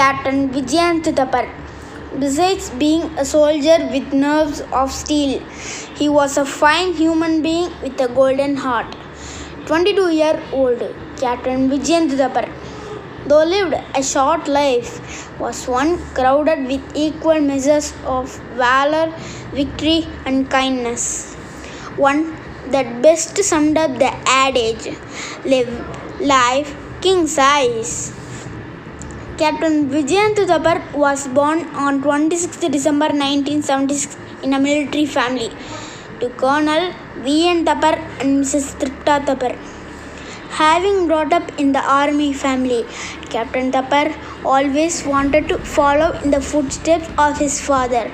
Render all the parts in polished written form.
Captain Vijayant Thapar. Besides being a soldier with nerves of steel, he was a fine human being with a golden heart. 22-year-old Captain Vijayant Thapar, though lived a short life, was one crowded with equal measures of valor, victory, and kindness. One that best summed up the adage, live life king size. Captain Vijayant Thapar was born on 26 December 1976 in a military family to Colonel Vijayant Thapar and Mrs. Tripta Thapar. Having brought up in the army family, Captain Thapar always wanted to follow in the footsteps of his father.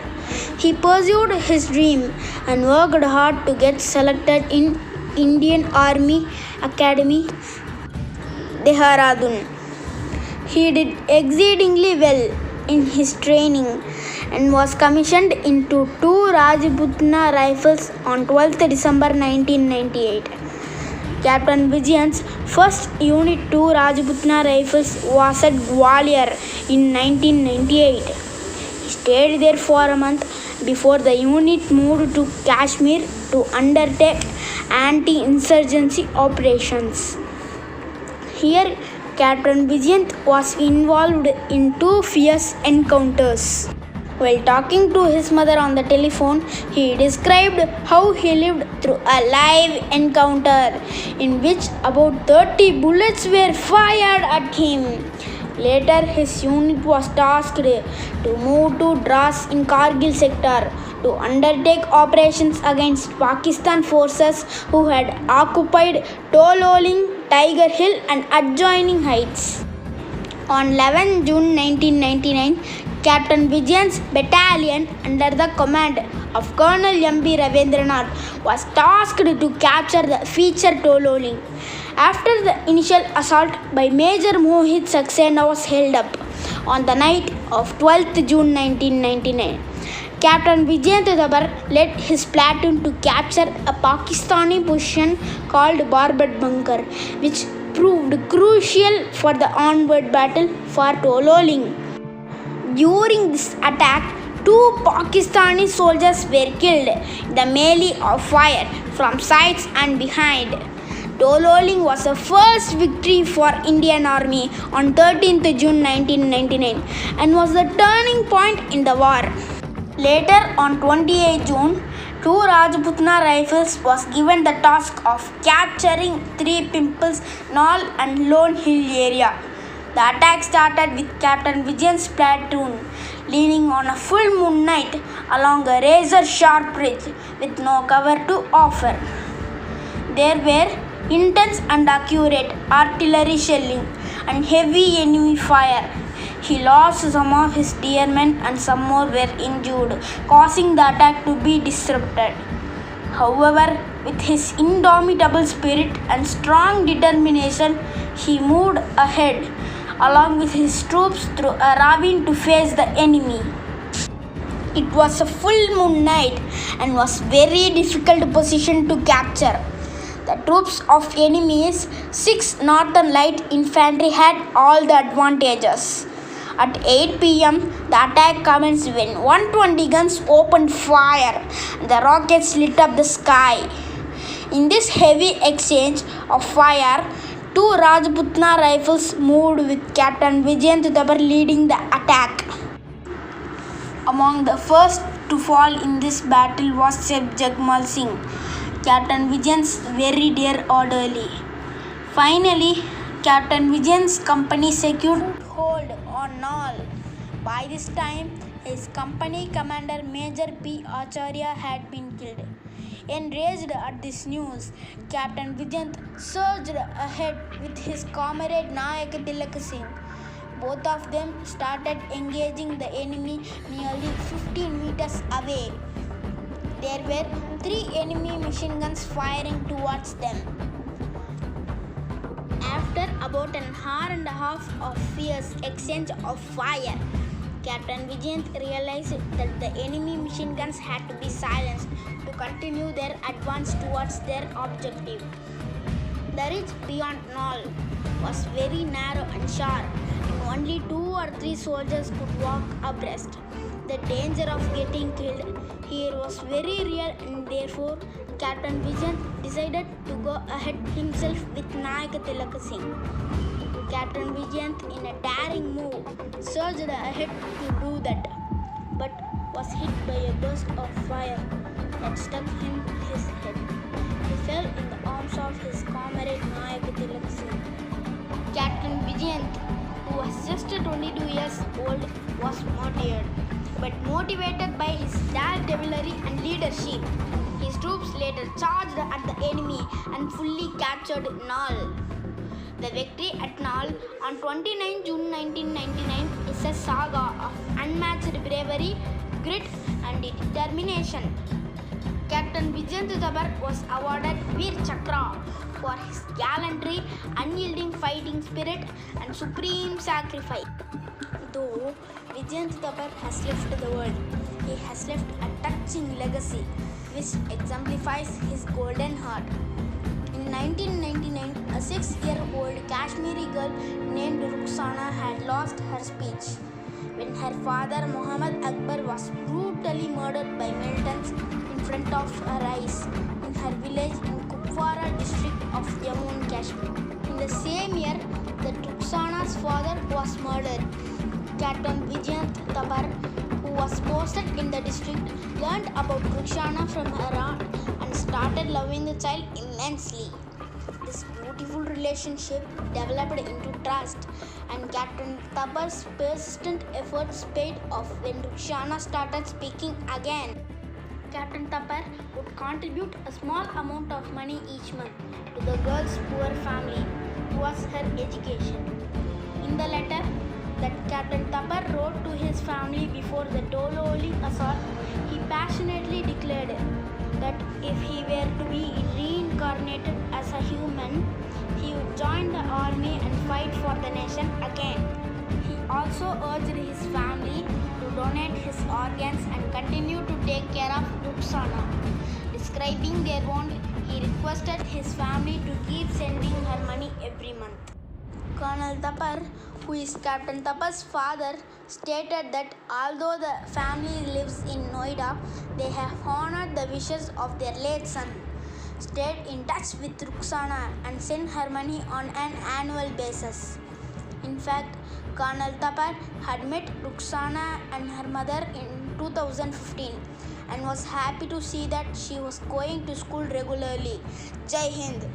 He pursued his dream and worked hard to get selected in Indian Army Academy, Dehradun. He did exceedingly well in his training and was commissioned into 2 Rajputana rifles on 12th December 1998. Captain Vijayant's first Unit 2 Rajputana rifles was at Gwalior in 1998. He stayed there for a month before the unit moved to Kashmir to undertake anti-insurgency operations. Here, Captain Vijayant was involved in 2 fierce encounters. While talking to his mother on the telephone, he described how he lived through a live encounter in which about 30 bullets were fired at him. Later, his unit was tasked to move to Dras in Kargil sector to undertake operations against Pakistan forces who had occupied Tololing, Tiger Hill and adjoining heights. On 11 June 1999, Captain Vijayant's battalion under the command of Colonel M.B. Ravendranath was tasked to capture the feature Tololing. After the initial assault by Major Mohit Saxena was held up on the night of 12th June 1999, Captain Vijayant Thapar led his platoon to capture a Pakistani position called Barbad Bunker, which proved crucial for the onward battle for Tololing. During this attack, 2 Pakistani soldiers were killed in the melee of fire from sides and behind. Tololing was the first victory for Indian Army on 13th June 1999 and was the turning point in the war. Later on 28 June, 2 Rajputana rifles was given the task of capturing 3 Pimples, Knoll and Lone Hill area. The attack started with Captain Vijayant's platoon leaning on a full moon night along a razor-sharp ridge with no cover to offer. There were intense and accurate artillery shelling and heavy enemy fire. He lost some of his dear men and some more were injured, causing the attack to be disrupted. However, with his indomitable spirit and strong determination, he moved ahead along with his troops through a ravine to face the enemy. It was a full moon night and was very difficult position to capture. The troops of enemy's 6th Northern Light Infantry had all the advantages. At 8 p.m., the attack commenced when 120 guns opened fire and the rockets lit up the sky. In this heavy exchange of fire, 2 Rajputana rifles moved with Captain Vijayant Thapar leading the attack. Among the first to fall in this battle was Seb Jagmal Singh, Captain Vijayant's very dear orderly. Finally, Captain Vijayant's company secured hold on Knoll. By this time, his company commander Major P. Acharya had been killed. Enraged at this news, Captain Vijayant surged ahead with his comrade Nayak Tilak Singh. Both of them started engaging the enemy nearly 15 meters away. There were 3 enemy machine guns firing towards them. After about an hour and a half of fierce exchange of fire, Captain Vijayant realized that the enemy machine guns had to be silenced to continue their advance towards their objective. The ridge beyond Knoll was very narrow and sharp, and only 2 or 3 soldiers could walk abreast. The danger of getting killed here was very real, and therefore Captain Vijayant decided to go ahead himself with Nayak Tilak Singh. Captain Vijayant, in a daring move, surged ahead to do that, but was hit by a burst of fire that struck him his head. He fell in the arms of his comrade Nayak Tilak Singh. Captain Vijayant, who was just 22 years old, was martyred, but motivated by his daredevilry and leadership, his troops later charged at the enemy and fully captured Knoll. The victory at Knoll on 29 June 1999 is a saga of unmatched bravery, grit and determination. Captain Vijayant Thapar was awarded Veer Chakra for his gallantry, unyielding fighting spirit and supreme sacrifice. Though Vijayant Thapar has left the world, he has left a touching legacy which exemplifies his golden heart. In 1999, a 6-year-old Kashmiri girl named Rukhsana had lost her speech when her father Muhammad Akbar was brutally murdered by militants in front of her eyes in her village in Kupwara district of Jammu and Kashmir. In the same year that Rukhsana's father was murdered, Captain Vijayant Thapar, who was posted in the district, learned about Rukhsana from her aunt and started loving the child immensely. This beautiful relationship developed into trust, and Captain Thapar's persistent efforts paid off when Rukhsana started speaking again. Captain Thapar would contribute a small amount of money each month to the girl's poor family towards her education. In the letter that Captain Thapar wrote to his family before the Dololi assault, he passionately declared that if he were to be reincarnated as a human, he would join the army and fight for the nation again. He also urged his family to donate his organs and continue to take care of Rukhsana. Describing their bond, he requested his family to keep sending her money every month. Colonel Thapar, who is Captain Thapar's father, stated that although the family lives in Noida, they have honored the wishes of their late son, stayed in touch with Rukhsana and sent her money on an annual basis. In fact, Colonel Thapar had met Rukhsana and her mother in 2015 and was happy to see that she was going to school regularly. Jai Hind.